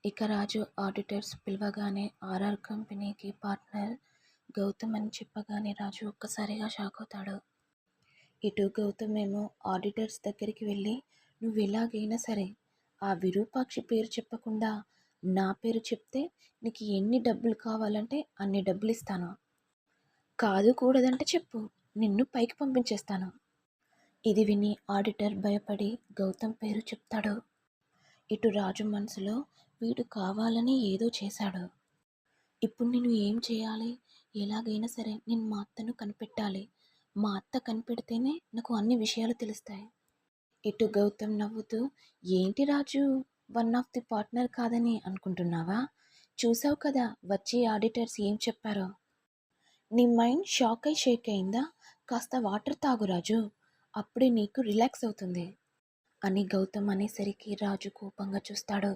ఇక రాజు ఆడిటర్స్ పిలవగానే ఆర్ఆర్ కంపెనీకి పార్ట్నర్ గౌతమ్ అని చెప్పగానే రాజు ఒక్కసారిగా షాక్ అవుతాడు. ఇటు గౌతమ్ ఏమో ఆడిటర్స్ దగ్గరికి వెళ్ళి, నువ్వు ఎలాగైనా సరే ఆ విరూపాక్షి పేరు చెప్పకుండా నా పేరు చెప్తే నీకు ఎన్ని డబ్బులు కావాలంటే అన్ని డబ్బులు ఇస్తాను. కాదు కూడదంటే చెప్పు, నిన్ను పైకి పంపించేస్తాను. ఇది విని ఆడిటర్ భయపడి గౌతమ్ పేరు చెప్తాడు. ఇటు రాజు మనసులో, వీడు కావాలని ఏదో చేశాడు. ఇప్పుడు నేను ఏం చేయాలి? ఎలాగైనా సరే నేను మా అత్తను కనిపెట్టాలి. మా అత్త కనిపెడితేనే నాకు అన్ని విషయాలు తెలుస్తాయి. ఇటు గౌతమ్ నవ్వుతూ, ఏంటి రాజు, వన్ ఆఫ్ ది పార్ట్నర్ కాదని అనుకుంటున్నావా? చూసావు కదా వచ్చి ఆడిటర్స్ ఏం చెప్పారో. నీ మైండ్ షాక్ అయి షేక్ అయిందా? కాస్త వాటర్ తాగు రాజు, అప్పుడే నీకు రిలాక్స్ అవుతుంది అని గౌతమ్ అనేసరికి రాజు కోపంగా చూస్తాడు.